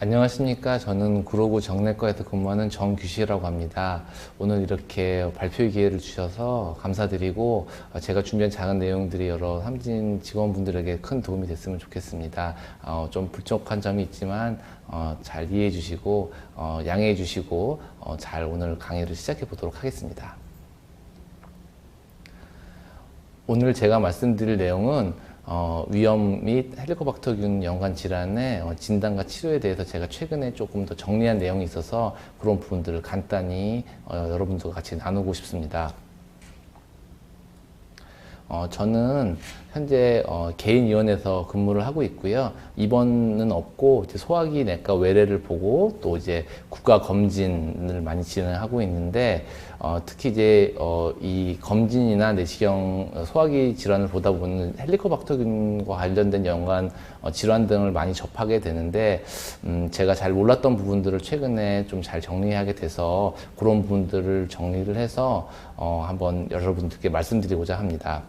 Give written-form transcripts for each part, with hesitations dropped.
안녕하십니까. 저는 구로구 정내과에서 근무하는 정규시라고 합니다. 오늘 이렇게 발표 기회를 주셔서 감사드리고 제가 준비한 작은 내용들이 여러 삼진 직원분들에게 큰 도움이 됐으면 좋겠습니다. 좀 불족한 점이 있지만 잘 이해해 주시고 양해해 주시고 잘 오늘 강의를 시작해 보도록 하겠습니다. 오늘 제가 말씀드릴 내용은 위염 및 헬리코박터균 연관 질환의 진단과 치료에 대해서 제가 최근에 조금 더 정리한 내용이 있어서 그런 부분들을 간단히 여러분들과 같이 나누고 싶습니다. 저는 현재 개인의원에서 근무를 하고 있고요. 입원은 없고 이제 소화기 내과 외래를 보고 또 이제 국가 검진을 많이 진행하고 있는데 특히 이제 이 검진이나 내시경 소화기 질환을 보다 보면 헬리코박터균과 관련된 연관 질환 등을 많이 접하게 되는데 제가 잘 몰랐던 부분들을 최근에 좀 잘 정리하게 돼서 그런 부분들을 정리를 해서 한번 여러분들께 말씀드리고자 합니다.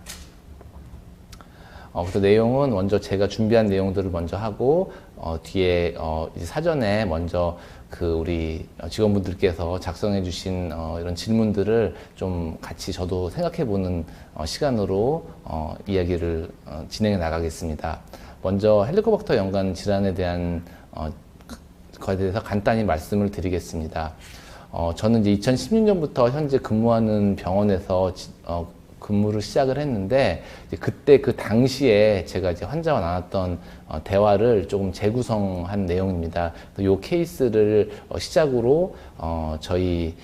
그래서 내용은 먼저 제가 준비한 내용들을 먼저 하고 뒤에 이제 사전에 먼저 우리 직원분들께서 작성해 주신 이런 질문들을 좀 같이 저도 생각해 보는 시간으로 이야기를 진행해 나가겠습니다. 먼저 헬리코박터 연관 질환에 대한 거에 대해서 간단히 말씀을 드리겠습니다. 저는 이제 2016년부터 현재 근무하는 병원에서 근무를 시작을 했는데 그때 그 당시에 제가 이제 환자와 나눴던 대화를 조금 재구성한 내용입니다. 이 케이스를 시작으로 저희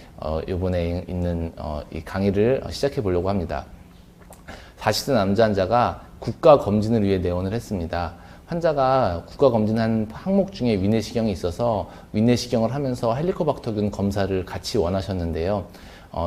이번에 있는 이 강의를 시작해 보려고 합니다. 40대 남자 환자가 국가 검진을 위해 내원을 했습니다. 환자가 국가검진한 항목 중에 위내시경이 있어서 위내시경을 하면서 헬리코박터균 검사를 같이 원하셨는데요.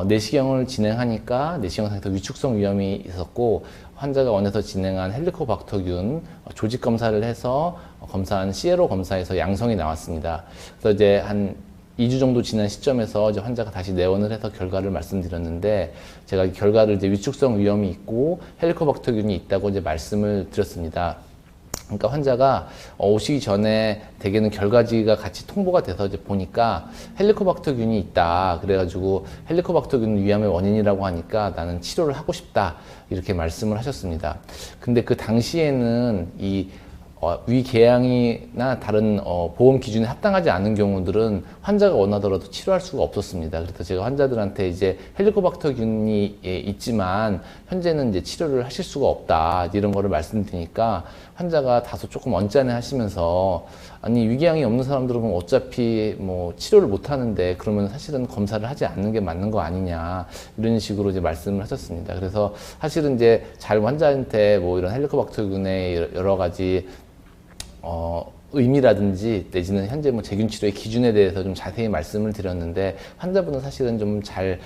내시경을 진행하니까 내시경 상에서 위축성 위염이 있었고 환자가 원해서 진행한 헬리코박터균 조직 검사를 해서 검사한 시에로 검사에서 양성이 나왔습니다. 그래서 이제 한 2주 정도 지난 시점에서 이제 환자가 다시 내원을 해서 결과를 말씀드렸는데 제가 이 결과를 이제 위축성 위염이 있고 헬리코박터균이 있다고 이제 말씀을 드렸습니다. 그러니까 환자가 오시기 전에 대개는 결과지가 같이 통보가 돼서 이제 보니까 헬리코박터균이 있다. 그래가지고 헬리코박터균 위암의 원인이라고 하니까 나는 치료를 하고 싶다. 이렇게 말씀을 하셨습니다. 근데 그 당시에는 이 위궤양이나 다른 보험 기준에 합당하지 않은 경우들은 환자가 원하더라도 치료할 수가 없었습니다. 그래서 제가 환자들한테 이제 헬리코박터균이 있지만 현재는 이제 치료를 하실 수가 없다 이런 거를 말씀드리니까 환자가 다소 조금 언짢아 하시면서 아니 위궤양이 없는 사람들은 어차피 뭐 치료를 못 하는데 그러면 사실은 검사를 하지 않는 게 맞는 거 아니냐 이런 식으로 이제 말씀을 하셨습니다. 그래서 사실은 이제 잘 환자한테 뭐 이런 헬리코박터균의 여러 가지 의미라든지 내지는 현재 뭐 제균 치료의 기준에 대해서 좀 자세히 말씀을 드렸는데 환자분은 사실은 좀 잘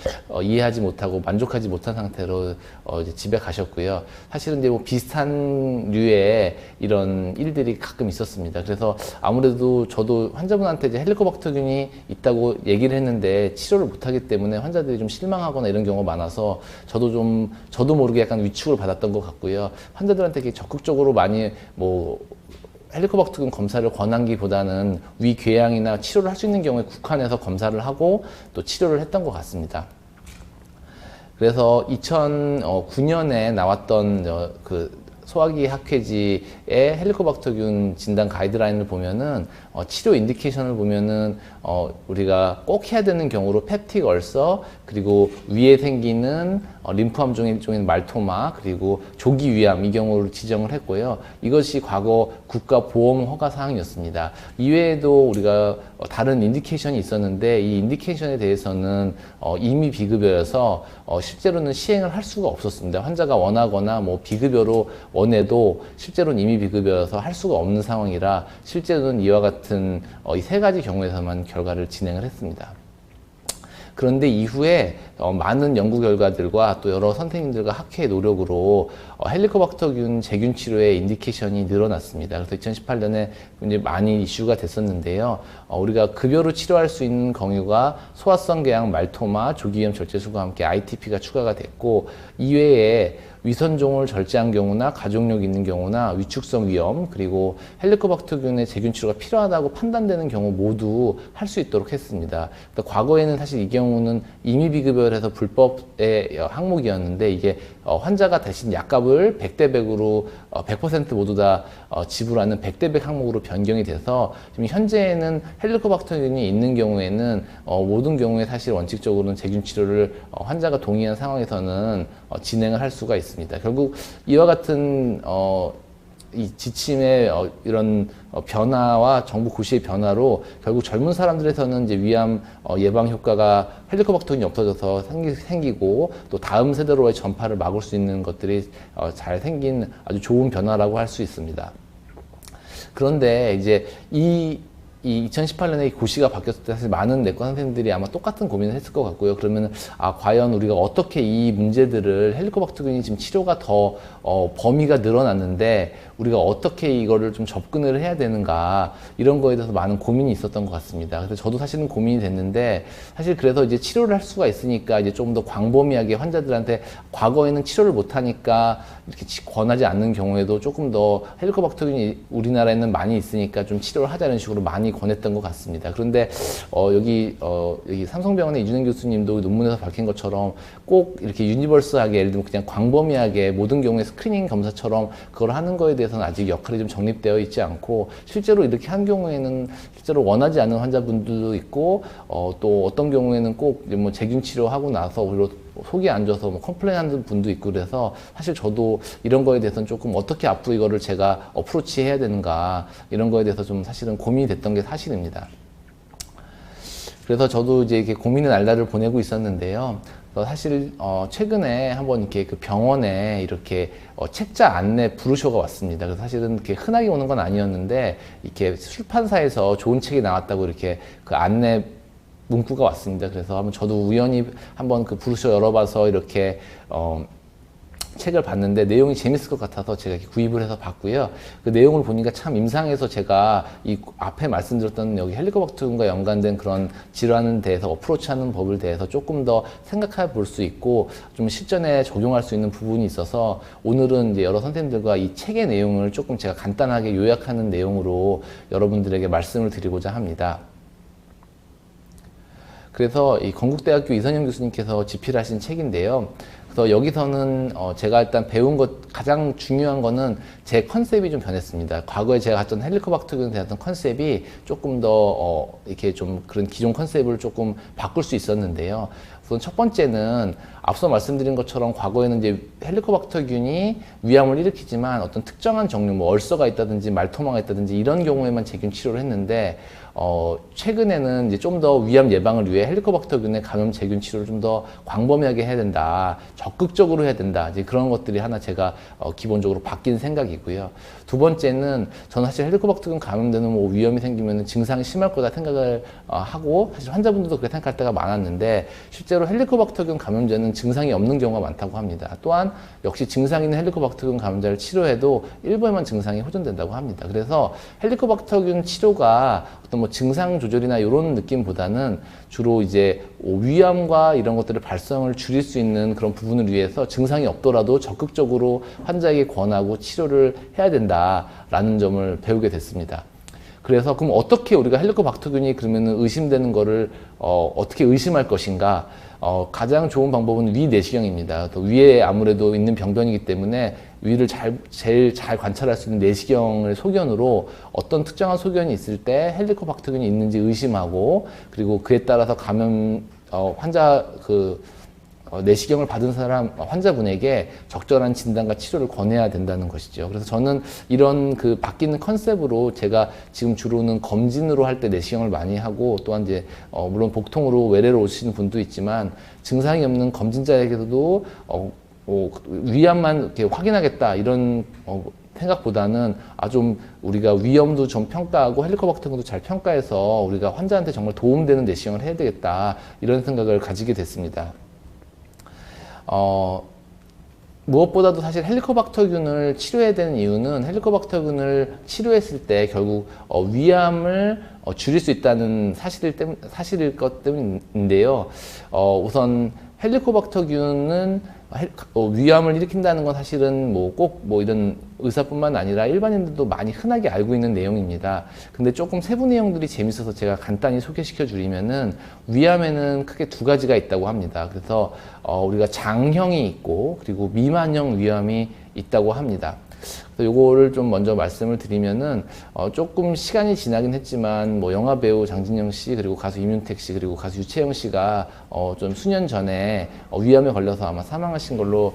이해하지 못하고 만족하지 못한 상태로 이제 집에 가셨고요. 사실은 이제 뭐 비슷한 류의 이런 일들이 가끔 있었습니다. 그래서 아무래도 저도 환자분한테 이제 헬리코박터균이 있다고 얘기를 했는데 치료를 못하기 때문에 환자들이 좀 실망하거나 이런 경우가 많아서 저도 모르게 약간 위축을 받았던 것 같고요. 환자들한테 이렇게 적극적으로 많이 헬리코박터균 검사를 권한기보다는 위궤양이나 치료를 할 수 있는 경우에 국한해서 검사를 하고 또 치료를 했던 것 같습니다. 그래서 2009년에 나왔던 소화기 학회지의 헬리코박터균 진단 가이드라인을 보면은 치료 인디케이션을 보면은 우리가 꼭 해야 되는 경우로 펩틱 얼서 그리고 위에 생기는 림프암 종인 말토마 그리고 조기 위암 이 경우를 지정을 했고요. 이것이 과거 국가 보험 허가 사항이었습니다. 이외에도 우리가 다른 인디케이션이 있었는데 이 인디케이션에 대해서는 이미 비급여여서 실제로는 시행을 할 수가 없었습니다. 환자가 원하거나 뭐 비급여로 원해도 실제로는 이미 비급여여서 할 수가 없는 상황이라 실제로는 이와 같은 이 세 가지 경우에서만 결과를 진행을 했습니다. 그런데 이후에 많은 연구 결과들과 또 여러 선생님들과 학회의 노력으로 헬리코박터균 제균 치료의 인디케이션이 늘어났습니다. 그래서 2018년에 굉장히 많이 이슈가 됐었는데요. 우리가 급여로 치료할 수 있는 경우가 소아성 궤양, 말토마, 조기위험, 절제술과 함께 ITP가 추가가 됐고 이외에 위선종을 절제한 경우나 가족력 있는 경우나 위축성 위험 그리고 헬리코박터균의 세균 치료가 필요하다고 판단되는 경우 모두 할 수 있도록 했습니다. 그러니까 과거에는 사실 이 경우는 임의 비급여해서 불법의 항목이었는데 이게 환자가 대신 약값을 100대 100으로 100% 모두 다 지불하는 100대 100 항목으로 변경이 돼서 지금 현재는 헬리코박터균이 있는 경우에는 모든 경우에 사실 원칙적으로는 세균 치료를 환자가 동의한 상황에서는 진행을 할 수가 있습니다. 결국 이와 같은 이 지침의 이런 변화와 정부 고시의 변화로 결국 젊은 사람들에서는 이제 위암 예방 효과가 헬리코박터균이 없어져서 생기고 또 다음 세대로의 전파를 막을 수 있는 것들이 잘 생긴 아주 좋은 변화라고 할 수 있습니다. 그런데 이제 이 2018년에 이 고시가 바뀌었을 때 사실 많은 내과 선생님들이 아마 똑같은 고민을 했을 것 같고요. 그러면 과연 우리가 어떻게 이 문제들을 헬리코박터균이 지금 치료가 더 범위가 늘어났는데 우리가 어떻게 이거를 좀 접근을 해야 되는가 이런 거에 대해서 많은 고민이 있었던 것 같습니다. 그래서 저도 사실은 고민이 됐는데 사실 그래서 이제 치료를 할 수가 있으니까 이제 좀 더 광범위하게 환자들한테 과거에는 치료를 못 하니까 이렇게 권하지 않는 경우에도 조금 더 헬리코박터균이 우리나라에는 많이 있으니까 좀 치료를 하자는 식으로 많이 권했던 것 같습니다. 그런데 여기 삼성병원의 이준행 교수님도 논문에서 밝힌 것처럼 꼭 이렇게 유니버스하게 예를 들면 그냥 광범위하게 모든 경우에 스크리닝 검사처럼 그걸 하는 거에 대해서는 아직 역할이 좀 정립되어 있지 않고 실제로 이렇게 한 경우에는 실제로 원하지 않는 환자분들도 있고 또 어떤 경우에는 꼭 뭐 재균 치료하고 나서 오히려 속이 안 좋아서 뭐 컴플레인 하는 분도 있고 그래서 사실 저도 이런 거에 대해서는 조금 어떻게 앞으로 이거를 제가 어프로치 해야 되는가 이런 거에 대해서 좀 사실은 고민이 됐던 게 사실입니다. 그래서 저도 이제 이렇게 고민의 날들을 보내고 있었는데요. 사실 최근에 한번 이렇게 그 병원에 이렇게 책자 안내 브로셔가 왔습니다. 그래서 사실은 이렇게 흔하게 오는 건 아니었는데 이렇게 출판사에서 좋은 책이 나왔다고 이렇게 그 안내 문구가 왔습니다. 그래서 한번 저도 우연히 한번 그 브로셔 열어봐서 이렇게 책을 봤는데 내용이 재밌을 것 같아서 제가 이렇게 구입을 해서 봤고요. 그 내용을 보니까 참 임상에서 제가 이 앞에 말씀드렸던 여기 헬리코박터균과 연관된 그런 질환에 대해서 어프로치하는 법을 대해서 조금 더 생각해 볼 수 있고 좀 실전에 적용할 수 있는 부분이 있어서 오늘은 이제 여러 선생님들과 이 책의 내용을 조금 제가 간단하게 요약하는 내용으로 여러분들에게 말씀을 드리고자 합니다. 그래서 이 건국대학교 이선영 교수님께서 집필하신 책인데요. 그래서 여기서는 제가 일단 배운 것 가장 중요한 거는 제 컨셉이 좀 변했습니다. 과거에 제가 갔던 헬리코박터균에 대한 컨셉이 조금 더 이렇게 좀 그런 기존 컨셉을 조금 바꿀 수 있었는데요. 우선 첫 번째는 앞서 말씀드린 것처럼 과거에는 이제 헬리코박터균이 위암을 일으키지만 어떤 특정한 종류, 뭐 얼서가 있다든지 말토마가 있다든지 이런 경우에만 재균 치료를 했는데 최근에는 이제 좀 더 위암 예방을 위해 헬리코박터균의 감염 재균 치료를 좀 더 광범위하게 해야 된다, 적극적으로 해야 된다. 이제 그런 것들이 하나 제가 기본적으로 바뀐 생각이고요. 두 번째는 저는 사실 헬리코박터균 감염되는 뭐 위험이 생기면 증상이 심할 거다 생각을 하고 사실 환자분들도 그렇게 생각할 때가 많았는데 실제로 헬리코박터균 감염자는 증상이 없는 경우가 많다고 합니다. 또한 역시 증상 있는 헬리코박터균 감염자를 치료해도 일부에만 증상이 호전된다고 합니다. 그래서 헬리코박터균 치료가 어떤 뭐 증상 조절이나 이런 느낌보다는 주로 이제 위암과 이런 것들의 발생을 줄일 수 있는 그런 부분을 위해서 증상이 없더라도 적극적으로 환자에게 권하고 치료를 해야 된다라는 점을 배우게 됐습니다. 그래서 그럼 어떻게 우리가 헬리코박터균이 그러면은 의심되는 거를 어떻게 의심할 것인가? 가장 좋은 방법은 위 내시경입니다. 또 위에 아무래도 있는 병변이기 때문에 위를 제일 잘 관찰할 수 있는 내시경을 소견으로 어떤 특정한 소견이 있을 때 헬리코박터균이 있는지 의심하고 그리고 그에 따라서 감염 환자 내시경을 받은 환자분에게 적절한 진단과 치료를 권해야 된다는 것이죠. 그래서 저는 이런 그 바뀌는 컨셉으로 제가 지금 주로는 검진으로 할 때 내시경을 많이 하고 또한 이제 물론 복통으로 외래로 오시는 분도 있지만 증상이 없는 검진자에게도 위암만 이렇게 확인하겠다 이런 생각보다는 좀 우리가 위험도 좀 평가하고 헬리코박터균도 잘 평가해서 우리가 환자한테 정말 도움되는 내시경을 해야 되겠다 이런 생각을 가지게 됐습니다. 무엇보다도 사실 헬리코박터균을 치료해야 되는 이유는 헬리코박터균을 치료했을 때 결국 위암을 줄일 수 있다는 사실일 것 때문인데요. 우선 헬리코박터균은 위암을 일으킨다는 건 사실은 뭐 꼭 뭐 이런 의사뿐만 아니라 일반인들도 많이 흔하게 알고 있는 내용입니다. 근데 조금 세부 내용들이 재밌어서 제가 간단히 소개시켜 드리면은 위암에는 크게 두 가지가 있다고 합니다. 그래서 우리가 장형이 있고 그리고 미만형 위암이 있다고 합니다. 요거를 좀 먼저 말씀을 드리면은 조금 시간이 지나긴 했지만 뭐 영화 배우 장진영 씨 그리고 가수 임윤택 씨 그리고 가수 유채영 씨가 좀 수년 전에 위암에 걸려서 아마 사망하신 걸로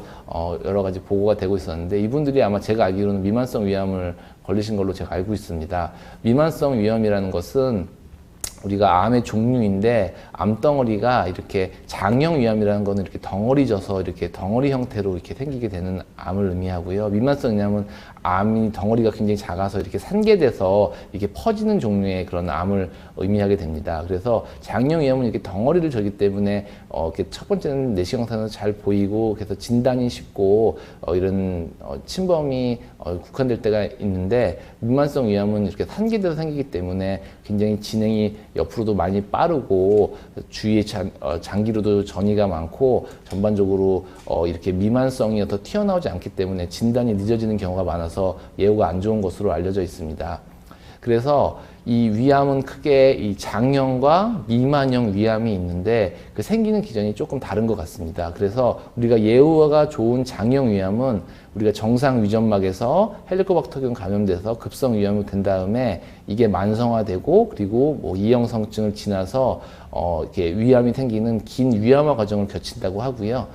여러 가지 보고가 되고 있었는데 이분들이 아마 제가 알기로는 미만성 위암을 걸리신 걸로 제가 알고 있습니다. 미만성 위암이라는 것은 우리가 암의 종류인데 암덩어리가 이렇게 장형 위암이라는 거는 이렇게 덩어리져서 이렇게 덩어리 형태로 이렇게 생기게 되는 암을 의미하고요. 미만성 위암은 암이 덩어리가 굉장히 작아서 이렇게 산계돼서 이렇게 퍼지는 종류의 그런 암을 의미하게 됩니다. 그래서 장형 위암은 이렇게 덩어리를 저기 때문에 이렇게 첫 번째는 내시경상에서 잘 보이고 그래서 진단이 쉽고 이런 침범이 국한될 때가 있는데 미만성 위암은 이렇게 산계돼서 생기기 때문에 굉장히 진행이 옆으로도 많이 빠르고 주위에 장기로도 전이가 많고 전반적으로 이렇게 미만성이 더 튀어나오지 않기 때문에 진단이 늦어지는 경우가 많아서 예후가 안 좋은 것으로 알려져 있습니다. 그래서 이 위암은 크게 이 장형과 미만형 위암이 있는데 그 생기는 기전이 조금 다른 것 같습니다. 그래서 우리가 예후가 좋은 장형 위암은 우리가 정상 위점막에서 헬리코박터균 감염돼서 급성 위암이 된 다음에 이게 만성화되고 그리고 뭐 이형성증을 지나서 이렇게 위암이 생기는 긴 위암화 과정을 거친다고 하고요.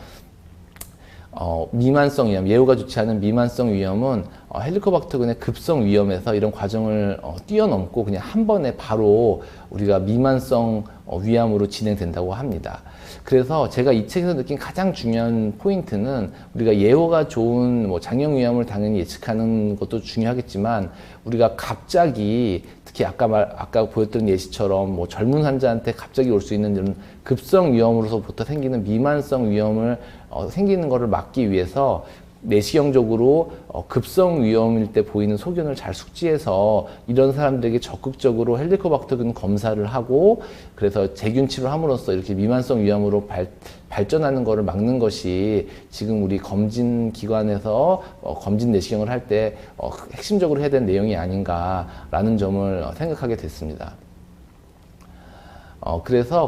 미만성 위암, 예후가 좋지 않은 미만성 위암은 헬리코박터균의 급성 위험에서 이런 과정을 뛰어넘고 그냥 한 번에 바로 우리가 미만성 위암으로 진행된다고 합니다. 그래서 제가 이 책에서 느낀 가장 중요한 포인트는 우리가 예후가 좋은 뭐 장형 위암을 당연히 예측하는 것도 중요하겠지만 우리가 갑자기 특히 아까 보였던 예시처럼 뭐 젊은 환자한테 갑자기 올 수 있는 이런 급성 위험으로서부터 생기는 미만성 위험을 생기는 것을 막기 위해서 내시경적으로 급성 위험일 때 보이는 소견을 잘 숙지해서 이런 사람들에게 적극적으로 헬리코박터균 검사를 하고 그래서 재균 치료를 함으로써 이렇게 미만성 위험으로 발전하는 것을 막는 것이 지금 우리 검진 기관에서 검진 내시경을 할 때 핵심적으로 해야 되는 내용이 아닌가라는 점을 생각하게 됐습니다.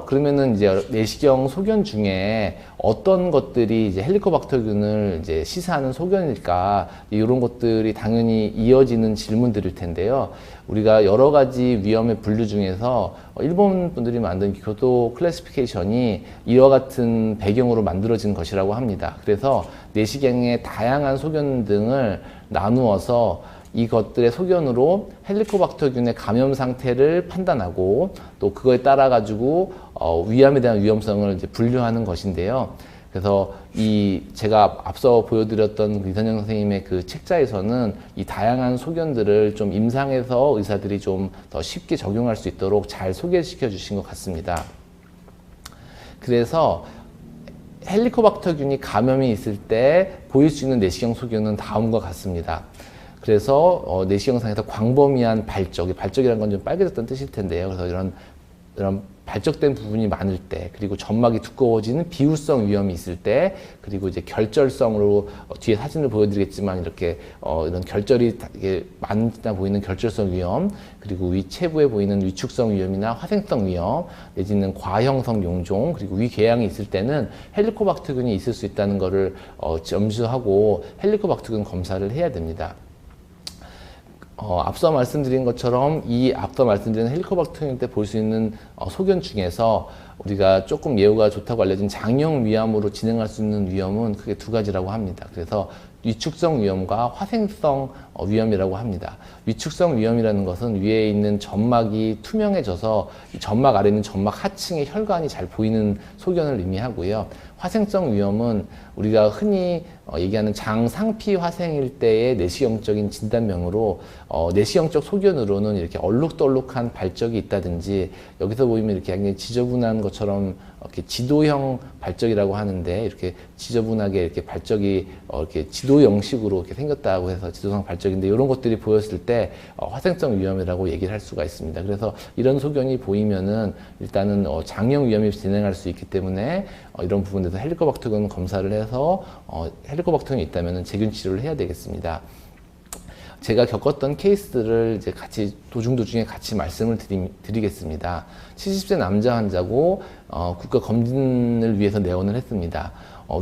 그러면은 이제 내시경 소견 중에 어떤 것들이 이제 헬리코박터균을 이제 시사하는 소견일까, 이런 것들이 당연히 이어지는 질문들일 텐데요. 우리가 여러 가지 위험의 분류 중에서 일본 분들이 만든 교도 클래시피케이션이 이와 같은 배경으로 만들어진 것이라고 합니다. 그래서 내시경의 다양한 소견 등을 나누어서 이것들의 소견으로 헬리코박터균의 감염 상태를 판단하고 또 그거에 따라 가지고 위암에 대한 위험성을 이제 분류하는 것인데요. 그래서 제가 앞서 보여드렸던 이선영 선생님의 그 책자에서는 이 다양한 소견들을 좀 임상에서 의사들이 좀 더 쉽게 적용할 수 있도록 잘 소개시켜 주신 것 같습니다. 그래서 헬리코박터균이 감염이 있을 때 보일 수 있는 내시경 소견은 다음과 같습니다. 그래서 내시경상에서 광범위한 발적이라는 건 좀 빨개졌다는 뜻일 텐데요. 그래서 이런 발적된 부분이 많을 때, 그리고 점막이 두꺼워지는 비후성 위험이 있을 때, 그리고 이제 결절성으로 뒤에 사진을 보여드리겠지만 이렇게 이런 결절이 이게 많다 보이는 결절성 위험, 그리고 위체부에 보이는 위축성 위험이나 화생성 위험, 내지는 과형성 용종, 그리고 위궤양이 있을 때는 헬리코박터균이 있을 수 있다는 것을 점수하고 헬리코박터균 검사를 해야 됩니다. 앞서 말씀드린 것처럼 앞서 말씀드린 헬리코박터균 때 볼 수 있는 소견 중에서 우리가 조금 예후가 좋다고 알려진 장형 위암으로 진행할 수 있는 위험은 크게 두 가지라고 합니다. 그래서 위축성 위험과 화생성 위험이라고 합니다. 위축성 위험이라는 것은 위에 있는 점막이 투명해져서 이 점막 아래 있는 점막 하층의 혈관이 잘 보이는 소견을 의미하고요. 화생성 위험은 우리가 흔히 얘기하는 장상피 화생일 때의 내시경적인 진단명으로 내시경적 소견으로는 이렇게 얼룩덜룩한 발적이 있다든지 여기서 보이면 이렇게 굉장히 지저분한 것처럼 이렇게 지도형 발적이라고 하는데 이렇게 지저분하게 이렇게 발적이 이렇게 지도 형식으로 이렇게 생겼다고 해서 지도성 발적인데 이런 것들이 보였을 때 화생성 위험이라고 얘기를 할 수가 있습니다. 그래서 이런 소견이 보이면은 일단은 장형 위험이 진행할 수 있기 때문에 이런 부분에서 헬리코박터균 검사를 해서 헬리코박터균이 있다면은 제균 치료를 해야 되겠습니다. 제가 겪었던 케이스들을 이제 같이 도중에 같이 말씀을 드리겠습니다. 70세 남자 환자고 국가 검진을 위해서 내원을 했습니다.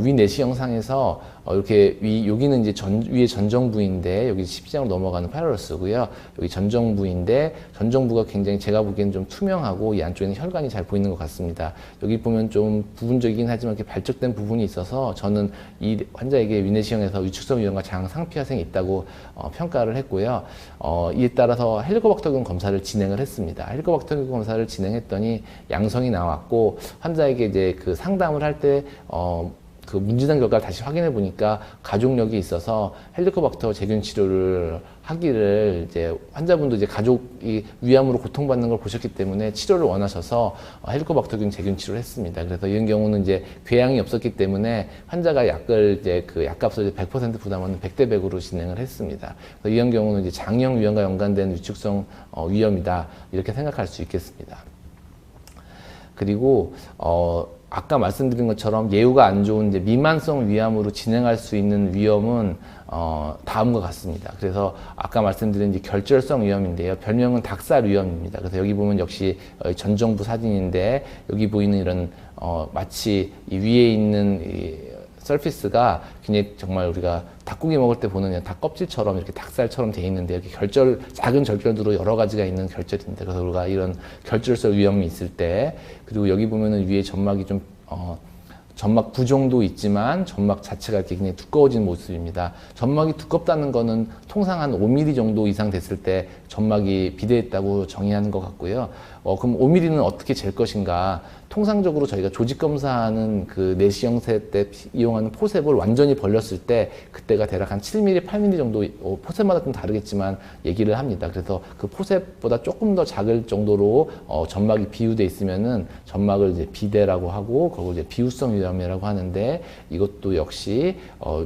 위 내시경 상에서 이렇게 여기는 이제 위에 전정부인데 여기 십시장으로 넘어가는 파이러스고요. 여기 전정부인데 전정부가 굉장히 제가 보기에는 좀 투명하고 이 안쪽에는 혈관이 잘 보이는 것 같습니다. 여기 보면 좀 부분적이긴 하지만 이렇게 발적된 부분이 있어서 저는 이 환자에게 위 내시경에서 위축성 위염과 장 상피화생이 있다고 평가를 했고요. 이에 따라서 헬리코박터균 검사를 진행을 했습니다. 헬리코박터균 검사를 진행했더니 양성이 나왔고 환자에게 이제 그 상담을 할 때 그 문진단 결과를 다시 확인해 보니까 가족력이 있어서 헬리코박터 제균 치료를 하기를 이제 환자분도 이제 가족이 위암으로 고통받는 걸 보셨기 때문에 치료를 원하셔서 헬리코박터균 제균 치료를 했습니다. 그래서 이런 경우는 이제 궤양이 없었기 때문에 환자가 약을 이제 그 약값을 100% 부담하는 100대 100으로 진행을 했습니다. 그래서 이런 경우는 이제 장형 위험과 연관된 위축성 위험이다 이렇게 생각할 수 있겠습니다. 그리고 아까 말씀드린 것처럼 예후가 안 좋은 이제 미만성 위암으로 진행할 수 있는 위험은 다음과 같습니다. 그래서 아까 말씀드린 이제 결절성 위염인데요. 별명은 닭살 위염입니다. 그래서 여기 보면 역시 전정부 사진인데 여기 보이는 이런 마치 이 위에 있는 이 서피스가 굉장히 정말 우리가 닭고기 먹을 때 보는 닭 껍질처럼 이렇게 닭살처럼 돼 있는데 이렇게 작은 절절들로 여러 가지가 있는 결절인데 그래서 우리가 이런 결절성 위염이 있을 때 그리고 여기 보면은 위에 점막이 좀 점막 부종도 있지만 점막 자체가 이렇게 굉장히 두꺼워진 모습입니다. 점막이 두껍다는 거는 통상 한 5mm 정도 이상 됐을 때 점막이 비대했다고 정의하는 것 같고요. 그럼 5mm는 어떻게 잴 것인가? 통상적으로 저희가 조직 검사하는 그 내시경세 때 이용하는 포셉을 완전히 벌렸을 때 그때가 대략 한 7mm, 8mm 정도 포셉마다 좀 다르겠지만 얘기를 합니다. 그래서 그 포셉보다 조금 더 작을 정도로 점막이 비유돼 있으면은 점막을 이제 비대라고 하고 그걸 이제 비우성 위염이라고 하는데 이것도 역시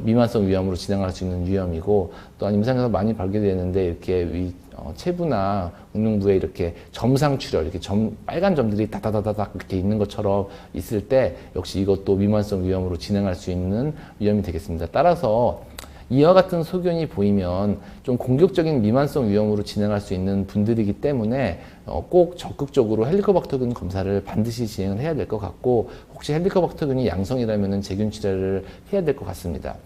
미만성 위염으로 진행할 수 있는 위염이고 또한 임상에서 많이 발견되는데 이렇게 체부나 응용부에 이렇게 점상 출혈, 이렇게 빨간 점들이 다다다닥 이렇게 있는 것처럼 있을 때 역시 이것도 미만성 위염으로 진행할 수 있는 위험이 되겠습니다. 따라서 이와 같은 소견이 보이면 좀 공격적인 미만성 위염으로 진행할 수 있는 분들이기 때문에 꼭 적극적으로 헬리코박터균 검사를 반드시 진행을 해야 될 것 같고 혹시 헬리코박터균이 양성이라면 제균 치료를 해야 될 것 같습니다.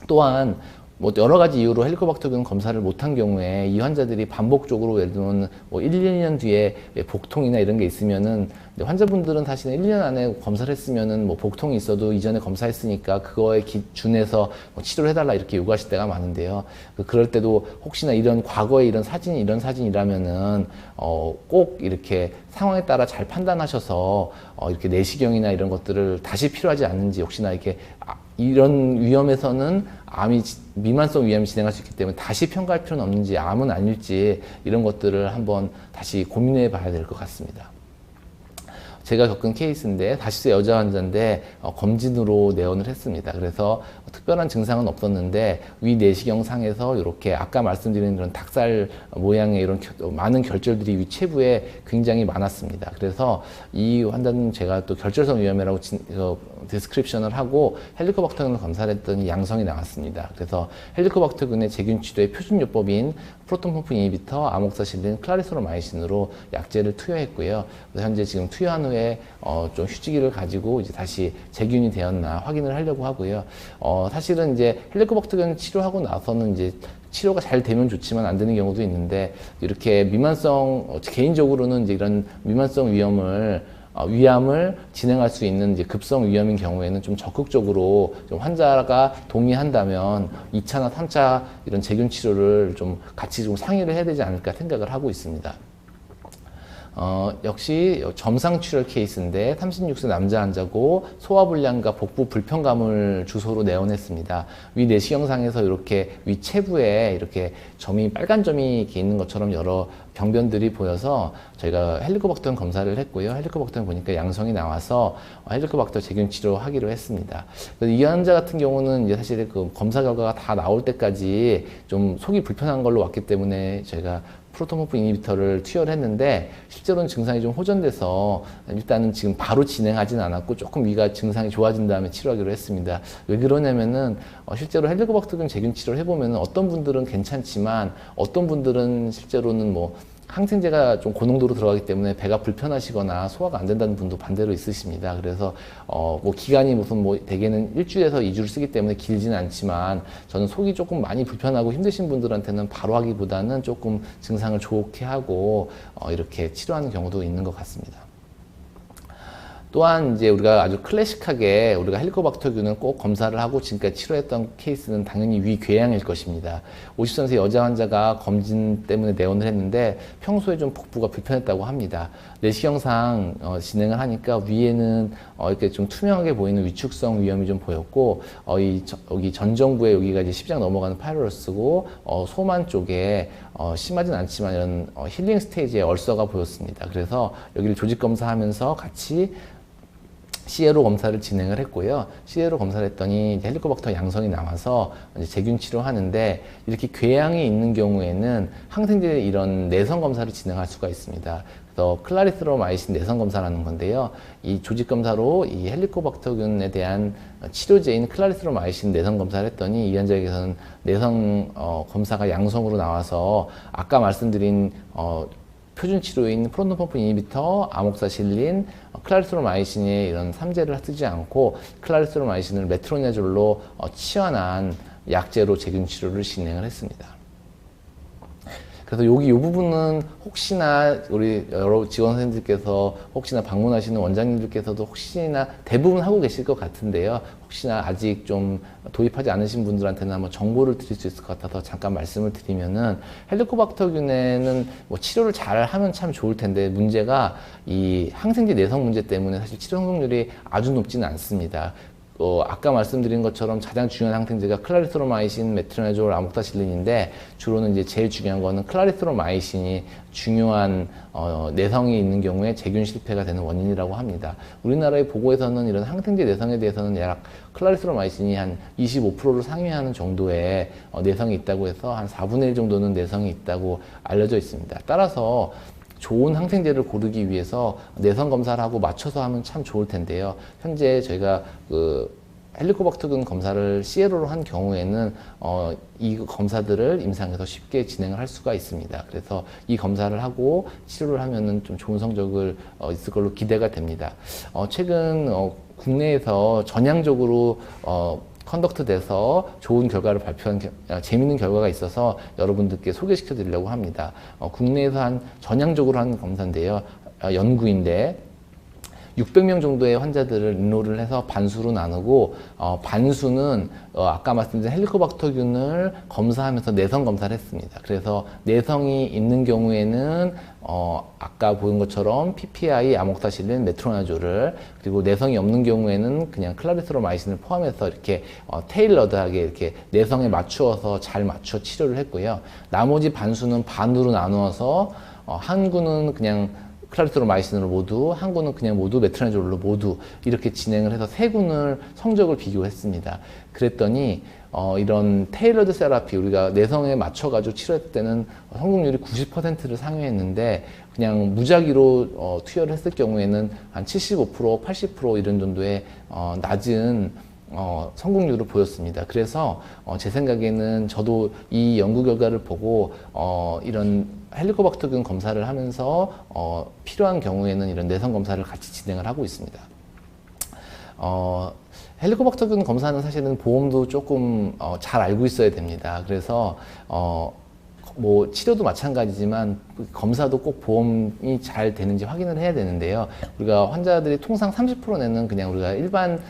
또한 뭐 여러 가지 이유로 헬리코박터균 검사를 못한 경우에 이 환자들이 반복적으로 예를 들면 뭐 1, 2년 뒤에 복통이나 이런 게 있으면은 환자분들은 사실은 1년 안에 검사를 했으면은 뭐 복통이 있어도 이전에 검사했으니까 그거에 준해서 뭐 치료를 해달라 이렇게 요구하실 때가 많은데요. 그럴 때도 혹시나 이런 과거에 이런 사진이라면은 꼭 이렇게 상황에 따라 잘 판단하셔서 이렇게 내시경이나 이런 것들을 다시 필요하지 않는지 혹시나 이렇게 이런 위험에서는 미만성 위암이 진행할 수 있기 때문에 다시 평가할 필요는 없는지 암은 아닐지 이런 것들을 한번 다시 고민해 봐야 될 것 같습니다. 제가 겪은 케이스인데 40세 여자 환자인데 검진으로 내원을 했습니다. 그래서 특별한 증상은 없었는데 위 내시경 상에서 이렇게 아까 말씀드린 그런 닭살 모양의 이런 많은 결절들이 위 체부에 굉장히 많았습니다. 그래서 이 환자는 제가 또 결절성 위염이라고 디스크립션을 하고 헬리코박터균을 검사를 했더니 양성이 나왔습니다. 그래서 헬리코박터균의 제균 치료의 표준 요법인 프로톤 펌프 이니비터, 아목사실린, 클라리소로마이신으로 약제를 투여했고요. 그래서 현재 지금 투여한 후에 좀 휴지기를 가지고 이제 다시 재균이 되었나 확인을 하려고 하고요. 사실은 이제 헬리코박터균 치료하고 나서는 이제 치료가 잘 되면 좋지만 안 되는 경우도 있는데 이렇게 개인적으로는 이제 이런 미만성 위암을 진행할 수 있는 이제 급성 위험인 경우에는 좀 적극적으로 좀 환자가 동의한다면 2차나 3차 이런 제균 치료를 좀 같이 좀 상의를 해야 되지 않을까 생각을 하고 있습니다. 역시 점상출혈 케이스인데 36세 남자 환자고 소화불량과 복부 불편감을 주소로 내원했습니다. 위 내시경상에서 이렇게 위체부에 이렇게 점이 빨간 점이 이렇게 있는 것처럼 여러 병변들이 보여서 저희가 헬리코박터 검사를 했고요. 헬리코박터 보니까 양성이 나와서 헬리코박터 제균 치료하기로 했습니다. 이 환자 같은 경우는 이제 사실 그 검사 결과가 다 나올 때까지 좀 속이 불편한 걸로 왔기 때문에 저희가 프로톤펌프 이니비터를 투여를 했는데 실제로는 증상이 좀 호전돼서 일단은 지금 바로 진행하진 않았고 조금 위가 증상이 좋아진 다음에 치료하기로 했습니다. 왜 그러냐면은 실제로 헬리코박터균 제균 치료를 해보면 어떤 분들은 괜찮지만 어떤 분들은 실제로는 뭐 항생제가 좀 고농도로 들어가기 때문에 배가 불편하시거나 소화가 안 된다는 분도 반대로 있으십니다. 그래서 뭐 기간이 무슨 뭐 대개는 1주에서 2주를 쓰기 때문에 길지는 않지만 저는 속이 조금 많이 불편하고 힘드신 분들한테는 바로 하기보다는 조금 증상을 좋게 하고 이렇게 치료하는 경우도 있는 것 같습니다. 또한 이제 우리가 아주 클래식하게 우리가 헬리코박터균을 꼭 검사를 하고 지금까지 치료했던 케이스는 당연히 위궤양일 것입니다. 53세 여자 환자가 검진 때문에 내원을 했는데 평소에 좀 복부가 불편했다고 합니다. 내시경상 진행을 하니까 위에는 이렇게 좀 투명하게 보이는 위축성 위염이 좀 보였고 여기 전정부에 여기가 이제 십장 넘어가는 파이로러스고 소만 쪽에 심하진 않지만 이런 힐링 스테이지의 얼서가 보였습니다. 그래서 여기를 조직 검사하면서 같이 CLO 검사를 진행을 했고요. CLO 검사를 했더니 헬리코박터 양성이 나와서 이제 제균 치료하는데 이렇게 궤양이 있는 경우에는 항생제 이런 내성 검사를 진행할 수가 있습니다. 그래서 클라리스로마이신 내성 검사라는 건데요. 이 조직 검사로 이 헬리코박터균에 대한 치료제인 클라리스로마이신 내성 검사를 했더니 이 환자에게서는 내성 검사가 양성으로 나와서 아까 말씀드린 표준 치료인 프론토펌프 이니비터, 아목사실린, 클라리스로마이신의 이런 3제를 쓰지 않고 클라리스로마이신을 메트로니아졸로 치환한 약제로 제균 치료를 진행을 했습니다. 그래서 이 부분은 혹시나 우리 여러 지원 선생님들께서 혹시나 방문하시는 원장님들께서도 혹시나 대부분 하고 계실 것 같은데요. 혹시나 아직 좀 도입하지 않으신 분들한테는 한번 정보를 드릴 수 있을 것 같아서 잠깐 말씀을 드리면은 헬리코박터균에는 뭐 치료를 잘 하면 참 좋을 텐데 문제가 이 항생제 내성 문제 때문에 사실 치료 성공률이 아주 높지는 않습니다. 아까 말씀드린 것처럼 가장 중요한 항생제가 클라리스로마이신, 메트로니아졸, 아목사실린인데 주로는 이제 제일 중요한 거는 클라리스로마이신이 중요한 내성이 있는 경우에 제균 실패가 되는 원인이라고 합니다. 우리나라의 보고에서는 이런 항생제 내성에 대해서는 약 클라리스로마이신이 한 25%를 상회하는 정도의 내성이 있다고 해서 한 4분의 1 정도는 내성이 있다고 알려져 있습니다. 따라서 좋은 항생제를 고르기 위해서 내성 검사를 하고 맞춰서 하면 참 좋을 텐데요. 현재 저희가 그 헬리코박터균 검사를 CLO로 한 경우에는 이 검사들을 임상에서 쉽게 진행을 할 수가 있습니다. 그래서 이 검사를 하고 치료를 하면은 좀 좋은 성적을 있을 걸로 기대가 됩니다. 최근 국내에서 전향적으로 컨덕트 돼서 좋은 결과를 발표한 재미있는 결과가 있어서 여러분들께 소개시켜 드리려고 합니다. 국내에서 한 전향적으로 한 검사인데요. 연구인데 600명 정도의 환자들을 인로를 해서 반수로 나누고 반수는 아까 말씀드린 헬리코박터균을 검사하면서 내성 검사를 했습니다. 그래서 내성이 있는 경우에는 아까 보인 것처럼 PPI, 아목사실린, 메트로니아졸을 그리고 내성이 없는 경우에는 그냥 클라리스로마이신을 포함해서 이렇게 테일러드하게 이렇게 내성에 맞추어서 잘 맞춰 치료를 했고요. 나머지 반수는 반으로 나누어서 한 구는 그냥 클라리스로마이신으로 모두, 한 구는 그냥 모두 메트로니아졸로 모두 이렇게 진행을 해서 세 군을 성적을 비교했습니다. 그랬더니 이런 테일러드 세라피 우리가 내성에 맞춰가지고 치료했을 때는 성공률이 90%를 상회했는데 그냥 무작위로 투여를 했을 경우에는 한 75%, 80% 이런 정도의 낮은 성공률을 보였습니다. 그래서 제 생각에는 저도 이 연구 결과를 보고 이런 헬리코박터균 검사를 하면서 필요한 경우에는 이런 내성 검사를 같이 진행을 하고 있습니다. 헬리코박터균 검사는 사실은 보험도 조금 잘 알고 있어야 됩니다. 그래서 뭐 치료도 마찬가지지만 검사도 꼭 보험이 잘 되는지 확인을 해야 되는데요. 우리가 환자들이 통상 30% 내는 그냥 우리가 일반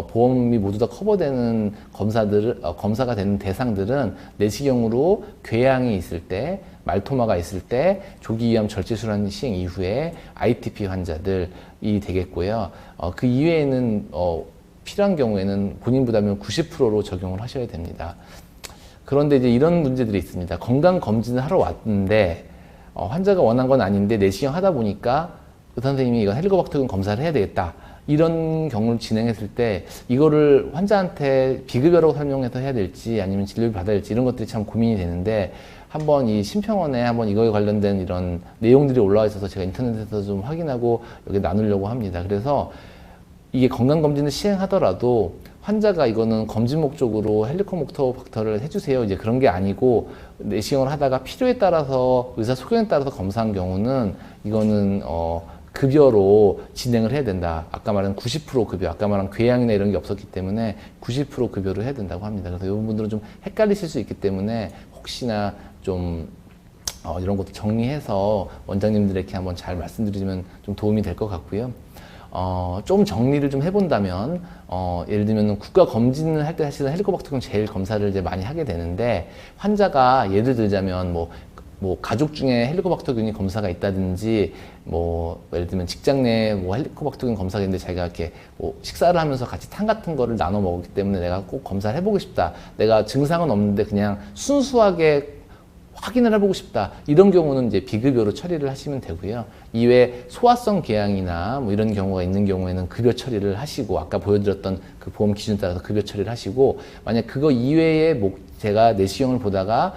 보험이 모두 다 커버되는 검사가 되는 대상들은 내시경으로 궤양이 있을 때 말토마가 있을 때 조기위암 절제술환 시행 이후에 ITP 환자들이 되겠고요. 그 이외에는 필요한 경우에는 본인 부담을 90%로 적용을 하셔야 됩니다. 그런데 이제 이런 문제들이 있습니다. 건강 검진을 하러 왔는데 환자가 원한 건 아닌데 내시경 하다 보니까 의사 선생님이 이건 헬리코박터균 검사를 해야 되겠다. 이런 경우를 진행했을 때 이거를 환자한테 비급여라고 설명해서 해야 될지 아니면 진료를 받아야 될지 이런 것들이 참 고민이 되는데 한번 이 심평원에 한번 이거에 관련된 이런 내용들이 올라와 있어서 제가 인터넷에서 좀 확인하고 여기 나누려고 합니다. 그래서 이게 건강검진을 시행하더라도 환자가 이거는 검진 목적으로 헬리코박터를 해주세요. 이제 그런 게 아니고 내시경을 하다가 필요에 따라서 의사 소견에 따라서 검사한 경우는 이거는 급여로 진행을 해야 된다. 아까 말한 90% 급여, 아까 말한 궤양이나 이런 게 없었기 때문에 90% 급여를 해야 된다고 합니다. 그래서 이 부분들은 좀 헷갈리실 수 있기 때문에 혹시나 좀 이런 것도 정리해서 원장님들에게 한번 잘 말씀드리면 좀 도움이 될 것 같고요. 좀 정리를 좀 해본다면, 예를 들면 국가 검진을 할 때 사실은 헬리코박터균 제일 검사를 이제 많이 하게 되는데, 환자가 예를 들자면 뭐 가족 중에 헬리코박터균이 검사가 있다든지, 예를 들면 직장 내에 헬리코박터균 검사가 있는데 자기가 이렇게 식사를 하면서 같이 탕 같은 거를 나눠 먹었기 때문에 내가 꼭 검사를 해보고 싶다. 내가 증상은 없는데 그냥 순수하게 확인을 해보고 싶다. 이런 경우는 이제 비급여로 처리를 하시면 되고요. 이외에 소화성 궤양이나 이런 경우가 있는 경우에는 급여 처리를 하시고, 아까 보여드렸던 그 보험 기준 따라서 급여 처리를 하시고, 만약 그거 이외에 제가 내시경을 보다가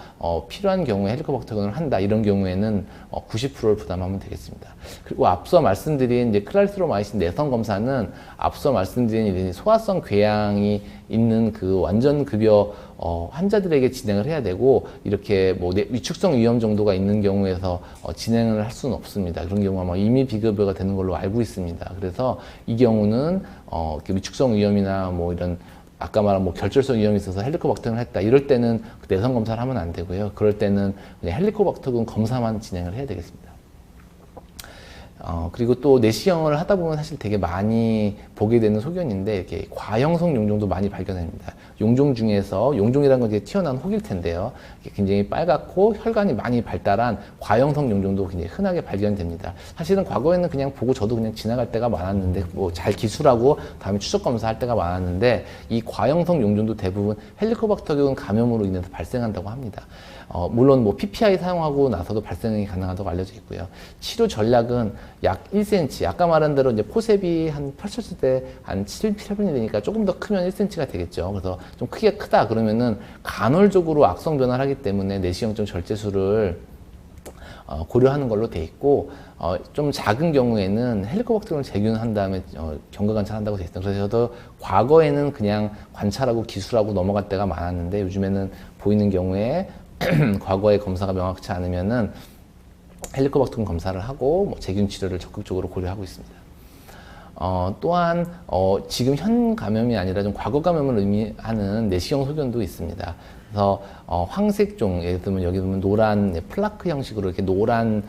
필요한 경우에 헬리코박터균을 한다. 이런 경우에는 90%를 부담하면 되겠습니다. 그리고 앞서 말씀드린 이제 클라리스로마이신 내성 검사는 앞서 말씀드린 소화성 궤양이 있는 그 완전 급여 환자들에게 진행을 해야 되고, 이렇게 위축성 위험 정도가 있는 경우에서 진행을 할 수는 없습니다. 그런 경우가 임의 비급여가 되는 걸로 알고 있습니다. 그래서 이 경우는 이렇게 위축성 위험이나 이런 아까 말한 결절성 위험이 있어서 헬리코박터균을 했다. 이럴 때는 내성 검사를 하면 안 되고요. 그럴 때는 그냥 헬리코박터균 검사만 진행을 해야 되겠습니다. 그리고 또 내시경을 하다 보면 사실 되게 많이 보게 되는 소견인데, 이렇게 과형성 용종도 많이 발견됩니다. 용종 중에서, 용종이라는 건 이제 튀어나온 혹일 텐데요. 굉장히 빨갛고 혈관이 많이 발달한 과형성 용종도 굉장히 흔하게 발견됩니다. 사실은 과거에는 그냥 보고 저도 그냥 지나갈 때가 많았는데, 잘 기술하고 다음에 추적 검사할 때가 많았는데, 이 과형성 용종도 대부분 헬리코박터균 감염으로 인해서 발생한다고 합니다. 물론 PPI 사용하고 나서도 발생이 가능하다고 알려져 있고요. 치료 전략은 약 1cm, 아까 말한 대로 이제 포셉이 펼쳤을 때 한 7, 8분이 되니까 조금 더 크면 1cm가 되겠죠. 그래서 좀 크게 크다 그러면은 간헐적으로 악성 변화를 하기 때문에 내시경적 절제술을 고려하는 걸로 돼 있고, 좀 작은 경우에는 헬리코박터균을 재균한 다음에 경과 관찰한다고 돼 있어요. 그래서 저도 과거에는 그냥 관찰하고 기술하고 넘어갈 때가 많았는데, 요즘에는 보이는 경우에 과거의 검사가 명확치 않으면은 헬리코박터균 검사를 하고 재균 치료를 적극적으로 고려하고 있습니다. 또한 지금 현 감염이 아니라 좀 과거 감염을 의미하는 내시경 소견도 있습니다. 그래서 황색종, 예를 들면 여기 보면 노란 플라크 형식으로 이렇게 노란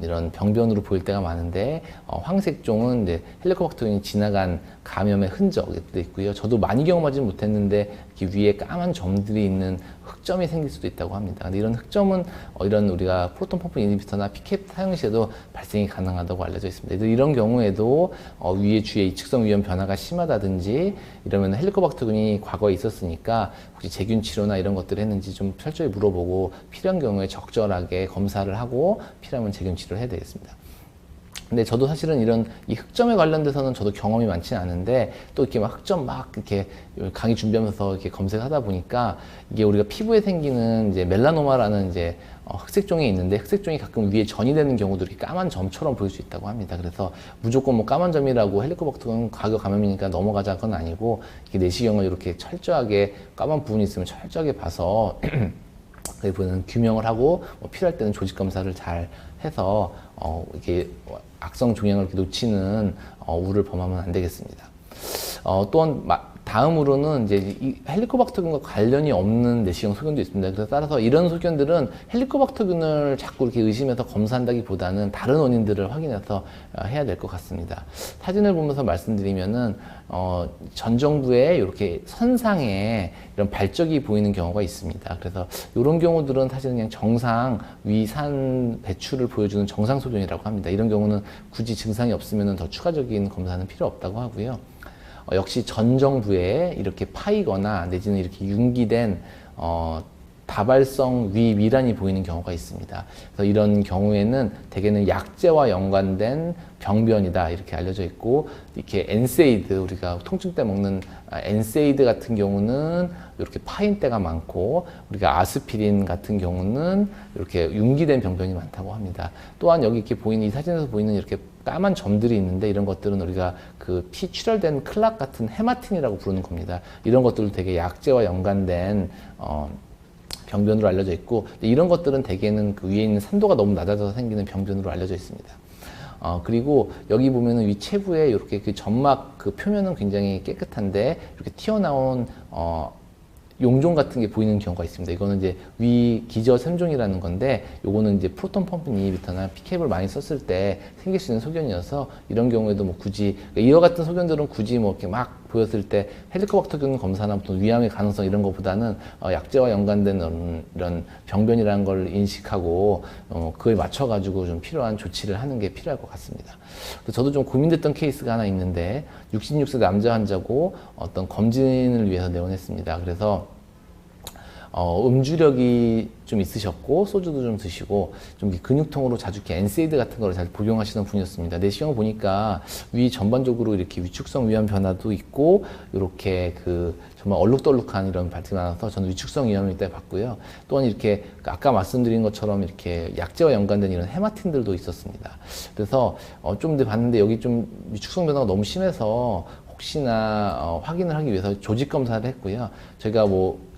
이런 병변으로 보일 때가 많은데, 황색종은 이제 헬리코박터균이 지나간 감염의 흔적도 있고요. 저도 많이 경험하지는 못했는데 이렇게 위에 까만 점들이 있는 흑점이 생길 수도 있다고 합니다. 근데 이런 흑점은 이런 우리가 프로톤 펌프 이니비터나 피캡 사용 시에도 발생이 가능하다고 알려져 있습니다. 이런 경우에도 위에 주위에 이측성 위험 변화가 심하다든지 이러면 헬리코박터균이 과거에 있었으니까 혹시 재균 치료나 이런 것들을 했는지 좀 철저히 물어보고, 필요한 경우에 적절하게 검사를 하고 필요하면 재균 치료를 해야 되겠습니다. 근데 저도 사실은 이 흑점에 관련돼서는 저도 경험이 많지는 않은데, 또 이렇게 흑점 이렇게 강의 준비하면서 이렇게 검색하다 보니까 이게 우리가 피부에 생기는 이제 멜라노마라는 이제 흑색종이 있는데, 흑색종이 가끔 위에 전이 되는 경우도 이렇게 까만 점처럼 보일 수 있다고 합니다. 그래서 무조건 까만 점이라고 헬리코박터균 과거 감염이니까 넘어가자 건 아니고, 이렇게 내시경을 이렇게 철저하게 까만 부분이 있으면 철저하게 봐서 그 부분은 규명을 하고 필요할 때는 조직 검사를 잘 해서 이렇게 악성 종양을 이렇게 놓치는 우를 범하면 안 되겠습니다. 또한 다음으로는 이제 이 헬리코박터균과 관련이 없는 내시경 소견도 있습니다. 그래서 따라서 이런 소견들은 헬리코박터균을 자꾸 이렇게 의심해서 검사한다기보다는 다른 원인들을 확인해서 해야 될 것 같습니다. 사진을 보면서 말씀드리면은 전 정부에 이렇게 선상에 이런 발적이 보이는 경우가 있습니다. 그래서 이런 경우들은 사실 그냥 정상 위산 배출을 보여주는 정상 소견이라고 합니다. 이런 경우는 굳이 증상이 없으면 더 추가적인 검사는 필요 없다고 하고요. 역시 전 정부에 이렇게 파이거나 내지는 이렇게 융기된 다발성 위란이 보이는 경우가 있습니다. 그래서 이런 경우에는 대개는 약제와 연관된 병변이다 이렇게 알려져 있고, 이렇게 엔세이드, 우리가 통증 때 먹는 엔세이드 같은 경우는 이렇게 파인때가 많고, 우리가 아스피린 같은 경우는 이렇게 융기된 병변이 많다고 합니다. 또한 여기 이렇게 보이는 이 사진에서 보이는 이렇게 까만 점들이 있는데, 이런 것들은 우리가 그 피 출혈된 클락 같은 헤마틴이라고 부르는 겁니다. 이런 것들도 되게 약제와 연관된 병변으로 알려져 있고, 이런 것들은 대개는 그 위에 있는 산도가 너무 낮아져서 생기는 병변으로 알려져 있습니다. 그리고 여기 보면은 위 체부에 이렇게 그 점막 그 표면은 굉장히 깨끗한데 이렇게 튀어나온 용종 같은 게 보이는 경우가 있습니다. 이거는 이제 위 기저 샘종이라는 건데, 요거는 이제 프로톤 펌프 이니비터나 피캡을 많이 썼을 때 생길 수 있는 소견이어서, 이런 경우에도 뭐 굳이 이와 같은 소견들은 굳이 뭐 이렇게 막 보였을 때 헬리코박터균 검사나 보통 위암의 가능성 이런 것보다는 약제와 연관된 이런 병변이라는 걸 인식하고 그거에 맞춰 가지고 좀 필요한 조치를 하는 게 필요할 것 같습니다. 저도 좀 고민됐던 케이스가 하나 있는데, 66세 남자 환자고 어떤 검진을 위해서 내원했습니다. 그래서 음주력이 좀 있으셨고, 소주도 좀 드시고, 좀 근육통으로 자주 이렇게 엔세이드 같은 거를 잘 복용하시는 분이었습니다. 내시경을 보니까 위 전반적으로 이렇게 위축성 위암 변화도 있고, 이렇게 그 정말 얼룩덜룩한 이런 발진이 많아서 저는 위축성 위암일 때 봤고요. 또한 이렇게 아까 말씀드린 것처럼 이렇게 약제와 연관된 이런 헤마틴들도 있었습니다. 그래서 좀 더 봤는데 여기 좀 위축성 변화가 너무 심해서 혹시나 확인을 하기 위해서 조직 검사를 했고요. 저희가 뭐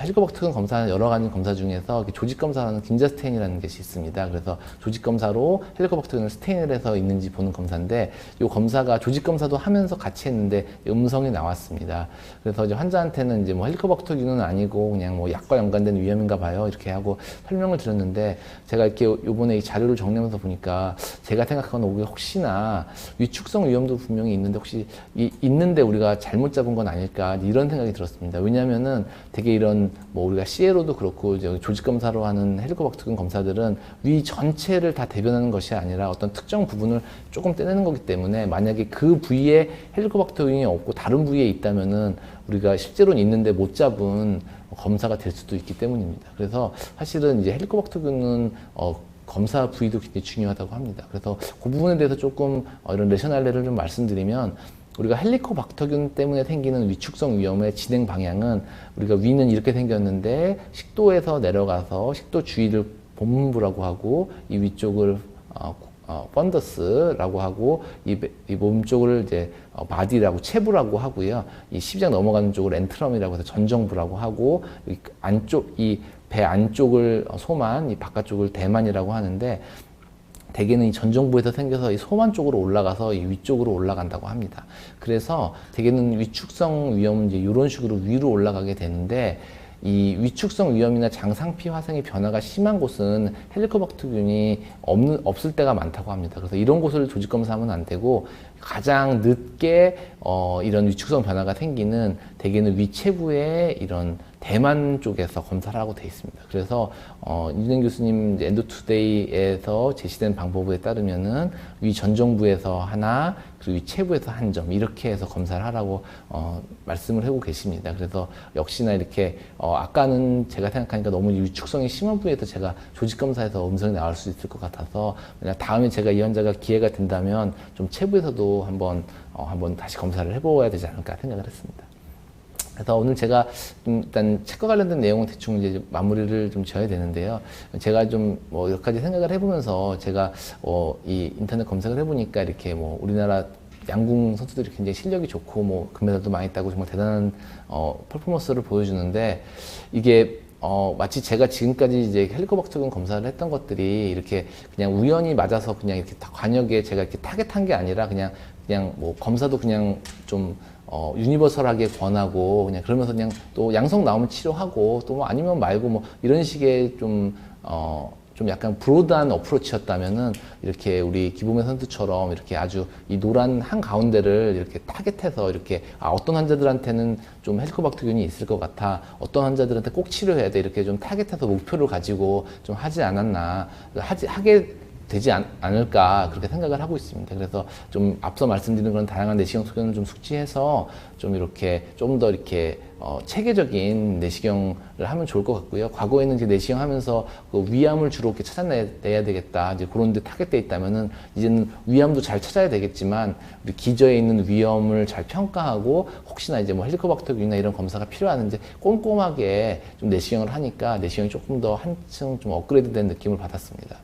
헬리코박터균 검사 여러 가지 검사 중에서 조직 검사라는 긴자 스테인이라는 것이 있습니다. 그래서 조직 검사로 헬리코박터균을 스테인을 해서 있는지 보는 검사인데, 이 검사가 조직 검사도 하면서 같이 했는데 음성이 나왔습니다. 그래서 이제 환자한테는 이제 뭐 헬리코박터균은 아니고 그냥 뭐 약과 연관된 위험인가 봐요 이렇게 하고 설명을 드렸는데, 제가 이렇게 요번에 이 자료를 정리하면서 보니까 제가 생각하는 혹시나 위축성 위험도 분명히 있는데 혹시 있는데 우리가 잘못 잡은 건 아닐까 이런 생각이 들었습니다. 왜냐하면은 되게 이런 뭐 우리가 CLO도 그렇고 조직 검사로 하는 헬리코박터균 검사들은 위 전체를 다 대변하는 것이 아니라 어떤 특정 부분을 조금 떼내는 거기 때문에, 만약에 그 부위에 헬리코박터균이 없고 다른 부위에 있다면은 우리가 실제로는 있는데 못 잡은 검사가 될 수도 있기 때문입니다. 그래서 사실은 이제 헬리코박터균은 검사 부위도 굉장히 중요하다고 합니다. 그래서 그 부분에 대해서 조금 이런 레셔날레를 좀 말씀드리면, 우리가 헬리코박터균 때문에 생기는 위축성 위염의 진행 방향은, 우리가 위는 이렇게 생겼는데 식도에서 내려가서 식도 주위를 본문부라고 하고, 이 위쪽을 펀더스라고 하고, 이 몸 쪽을 이제 바디라고, 체부라고 하고요. 이 십장 넘어가는 쪽을 엔트럼이라고 해서 전정부라고 하고, 이 안쪽 이 배 안쪽을 소만, 이 바깥쪽을 대만이라고 하는데, 대개는 이 전정부에서 생겨서 이 소만 쪽으로 올라가서 이 위쪽으로 올라간다고 합니다. 그래서 대개는 위축성 위염은 이제 이런 식으로 위로 올라가게 되는데, 이 위축성 위염이나 장상피 화상의 변화가 심한 곳은 헬리코박터균이 없을 때가 많다고 합니다. 그래서 이런 곳을 조직 검사하면 안 되고, 가장 늦게 이런 위축성 변화가 생기는 대개는 위체부의 이런 대만 쪽에서 검사를 하고 돼 있습니다. 그래서 이준행 교수님 엔도투데이에서 제시된 방법에 따르면은 위 전정부에서 하나, 그리고 위체부에서 한 점, 이렇게 해서 검사를 하라고 말씀을 하고 계십니다. 그래서 역시나 이렇게 아까는 제가 생각하니까 너무 위축성이 심한 부위에서 제가 조직 검사에서 음성이 나올 수 있을 것 같아서, 만약 다음에 제가 이 환자가 기회가 된다면 좀 체부에서도 한번 다시 검사를 해보아야 되지 않을까 생각을 했습니다. 그래서 오늘 제가 일단 책과 관련된 내용은 대충 이제 마무리를 좀 지어야 되는데요. 제가 좀 뭐 여러 가지 생각을 해보면서 제가 이 인터넷 검색을 해보니까 이렇게 뭐 우리나라 양궁 선수들이 굉장히 실력이 좋고 뭐 금메달도 많이 따고 정말 대단한 퍼포먼스를 보여주는데, 이게 마치 제가 지금까지 이제 헬리코박터균 검사를 했던 것들이 이렇게 그냥 우연히 맞아서 그냥 이렇게 관역에 제가 이렇게 타겟한 게 아니라 그냥 뭐 검사도 그냥 좀 유니버설하게 권하고 그냥 그러면서 그냥 또 양성 나오면 치료하고 또 뭐 아니면 말고 뭐 이런 식의 좀 약간 브로드한 어프로치였다면은 이렇게 우리 기범의 선수처럼 이렇게 아주 이 노란 한 가운데를 이렇게 타겟해서 이렇게 어떤 환자들한테는 좀 헬리코박터균이 있을 것 같아, 어떤 환자들한테 꼭 치료해야 돼, 이렇게 좀 타겟해서 목표를 가지고 좀 하지 않았나, 하게 되지 않을까 그렇게 생각을 하고 있습니다. 그래서 좀 앞서 말씀드린 그런 다양한 내시경 소견을 좀 숙지해서 좀 이렇게 좀 더 이렇게 체계적인 내시경을 하면 좋을 것 같고요. 과거에는 이제 내시경 하면서 그 위암을 주로 이렇게 찾아내야 되겠다, 이제 그런 데 타겟돼 있다면은 이제는 위암도 잘 찾아야 되겠지만 우리 기저에 있는 위험을 잘 평가하고 혹시나 이제 뭐 헬리코박터균이나 이런 검사가 필요한지 꼼꼼하게 좀 내시경을 하니까 내시경이 조금 더 한층 좀 업그레이드된 느낌을 받았습니다.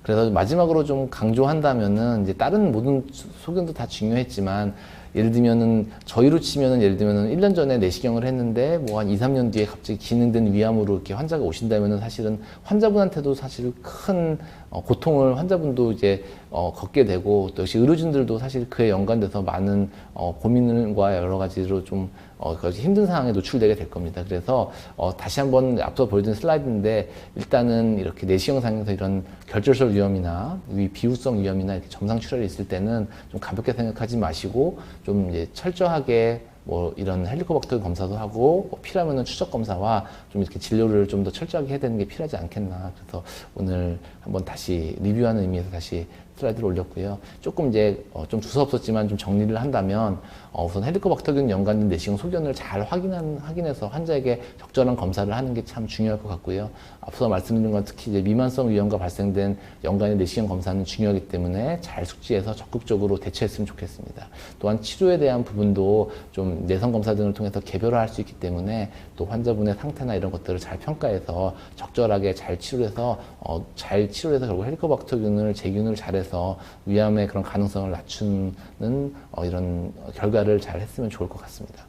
그래서 마지막으로 좀 강조한다면은 이제 다른 모든 소견도 다 중요했지만 예를 들면은 저희로 치면은 예를 들면은 1년 전에 내시경을 했는데 뭐 한 2, 3년 뒤에 갑자기 진행된 위암으로 이렇게 환자가 오신다면은 사실은 환자분한테도 사실 큰 고통을 환자분도 이제 겪게 되고 또 역시 의료진들도 사실 그에 연관돼서 많은 고민과 여러 가지로 좀 힘든 상황에 노출되게 될 겁니다. 그래서 다시 한번 앞서 보여드린 슬라이드인데 일단은 이렇게 내시경상에서 이런 결절설 위험이나 비후성 위험이나 이렇게 점상 출혈이 있을 때는 좀 가볍게 생각하지 마시고 좀 이제 철저하게 뭐 이런 헬리코박터 검사도 하고 필요하면은 추적 검사와 좀 이렇게 진료를 좀 더 철저하게 해야 되는 게 필요하지 않겠나. 그래서 오늘 한번 다시 리뷰하는 의미에서 다시 슬라이드를 올렸고요. 조금 이제 좀 두서없었지만 좀 정리를 한다면 우선 헬리코박터균 연관된 내시경 소견을 잘 확인해서 환자에게 적절한 검사를 하는 게 참 중요할 것 같고요. 앞서 말씀드린 건 특히 이제 미만성 위험과 발생된 연관의 내시경 검사는 중요하기 때문에 잘 숙지해서 적극적으로 대처했으면 좋겠습니다. 또한 치료에 대한 부분도 좀 내성 검사 등을 통해서 개별화할 수 있기 때문에 또 환자분의 상태나 이런 것들을 잘 평가해서 적절하게 잘 치료해서 결국 헬리코박터균을 제균을 잘해서 위암의 그런 가능성을 낮추는 이런 결과를 잘 했으면 좋을 것 같습니다.